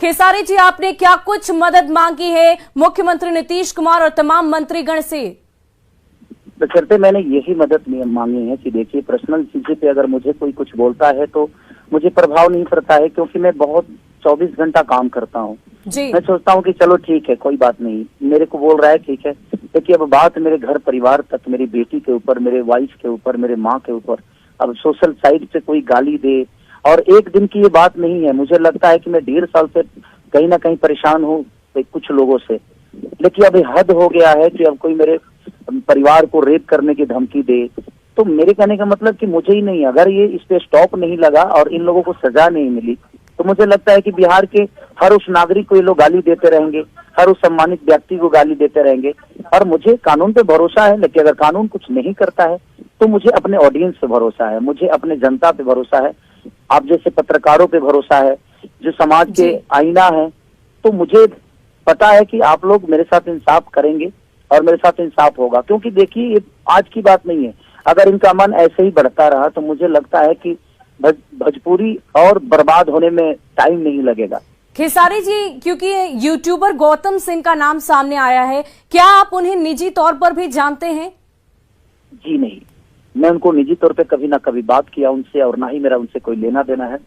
खेसारी जी, आपने क्या कुछ मदद मांगी है मुख्यमंत्री नीतीश कुमार और तमाम मंत्रीगण से? बशर्ते मैंने यही मदद मांगी है कि देखिए, पर्सनल चीजें पे अगर मुझे कोई कुछ बोलता है तो मुझे प्रभाव नहीं पड़ता है, क्योंकि मैं बहुत 24 घंटा काम करता हूँ। मैं सोचता हूँ कि चलो ठीक है, कोई बात नहीं, मेरे को बोल रहा है ठीक है, लेकिन अब बात मेरे घर परिवार तक, मेरी बेटी के ऊपर, मेरे वाइफ के ऊपर, मेरे माँ के ऊपर, अब सोशल साइड से कोई गाली दे, और एक दिन की ये बात नहीं है। मुझे लगता है कि मैं 1.5 साल से कहीं ना कहीं परेशान हूँ कुछ लोगों से, लेकिन अब हद हो गया है कि अब कोई मेरे परिवार को रेप करने की धमकी दे। तो मेरे कहने का मतलब कि मुझे ही नहीं, अगर ये इस पे स्टॉप नहीं लगा और इन लोगों को सजा नहीं मिली, तो मुझे लगता है कि बिहार के हर उस नागरिक को ये लोग गाली देते रहेंगे, हर उस सम्मानित व्यक्ति को गाली देते रहेंगे। और मुझे कानून पे भरोसा है, लेकिन अगर कानून कुछ नहीं करता है तो मुझे अपने ऑडियंस पे भरोसा है, मुझे अपने जनता पे भरोसा है, आप जैसे पत्रकारों पे भरोसा है, जो समाज के आईना है। तो मुझे पता है कि आप लोग मेरे साथ इंसाफ करेंगे और मेरे साथ इंसाफ होगा, क्योंकि देखिए ये आज की बात नहीं है। अगर इनका मन ऐसे ही बढ़ता रहा तो मुझे लगता है कि भोजपुरी और बर्बाद होने में टाइम नहीं लगेगा। खेसारी जी, क्योंकि यूट्यूबर गौतम सिंह का नाम सामने आया है, क्या आप उन्हें निजी तौर पर भी जानते हैं? जी नहीं, मैं उनको निजी तौर पे कभी ना कभी बात किया उनसे, और ना ही मेरा उनसे कोई लेना देना है,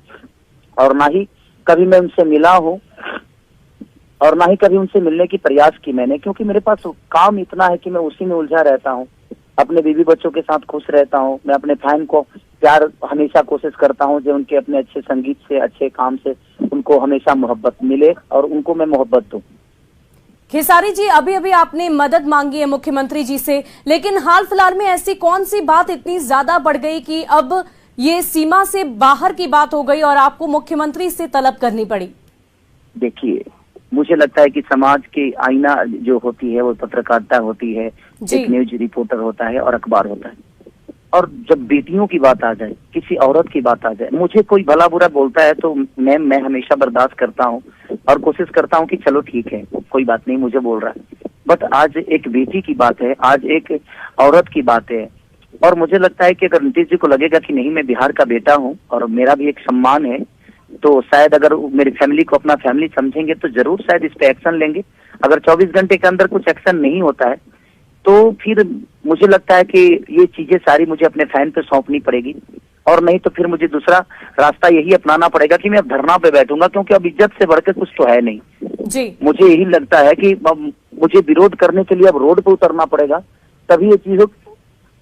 और ना ही कभी मैं उनसे मिला हूँ, और ना ही कभी उनसे मिलने की प्रयास की मैंने, क्योंकि मेरे पास काम इतना है कि मैं उसी में उलझा रहता हूँ। अपने बीवी बच्चों के साथ खुश रहता हूँ। मैं अपने फैन को प्यार हमेशा कोशिश करता हूँ जो उनके अपने अच्छे संगीत से, अच्छे काम से उनको हमेशा मोहब्बत मिले और उनको मैं मोहब्बत दूं। खेसारी जी, अभी अभी आपने मदद मांगी है मुख्यमंत्री जी से, लेकिन हाल फिलहाल में ऐसी कौन सी बात इतनी ज्यादा बढ़ गई कि अब ये सीमा से बाहर की बात हो गई और आपको मुख्यमंत्री से तलब करनी पड़ी? देखिए, मुझे लगता है कि समाज की आईना जो होती है वो पत्रकारिता होती है, एक न्यूज रिपोर्टर होता है और अखबार होता है। और जब बेटियों की बात आ जाए, किसी औरत की बात आ जाए, मुझे कोई भला बुरा बोलता है तो मैं हमेशा बर्दाश्त करता हूँ और कोशिश करता हूँ कि चलो ठीक है, कोई बात नहीं, मुझे बोल रहा है। बट आज एक बेटी की बात है, आज एक औरत की बात है, और मुझे लगता है कि अगर नीतीश जी को लगेगा कि नहीं, मैं बिहार का बेटा हूँ और मेरा भी एक सम्मान है, तो शायद अगर मेरी फैमिली को अपना फैमिली समझेंगे तो जरूर शायद इस पे एक्शन लेंगे। अगर 24 घंटे के अंदर कुछ एक्शन नहीं होता है तो फिर मुझे लगता है कि ये चीजें सारी मुझे अपने फैन पे सौंपनी पड़ेगी, और नहीं तो फिर मुझे दूसरा रास्ता यही अपनाना पड़ेगा कि मैं अब धरना पे बैठूंगा, क्योंकि अब इज्जत से बढ़कर कुछ तो है नहीं। जी, मुझे यही लगता है कि मुझे विरोध करने के लिए अब रोड पे उतरना पड़ेगा, तभी ये चीज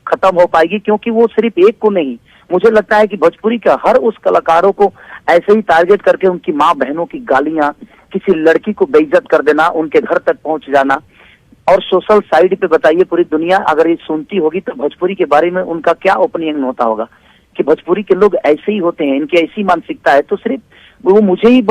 खत्म हो पाएगी। क्योंकि वो सिर्फ एक को नहीं, मुझे लगता है कि भोजपुरी का हर उस कलाकारों को ऐसे ही टारगेट करके उनकी माँ बहनों की गालियां, किसी लड़की को बेइज्जत कर देना, उनके घर तक पहुंच जाना, और सोशल साइड पे बताइए पूरी दुनिया अगर ये सुनती होगी तो भोजपुरी के बारे में उनका क्या ओपिनियन होता होगा कि भोजपुरी के लोग ऐसे ही होते हैं, इनकी ऐसी मानसिकता है। तो सिर्फ वो मुझे ही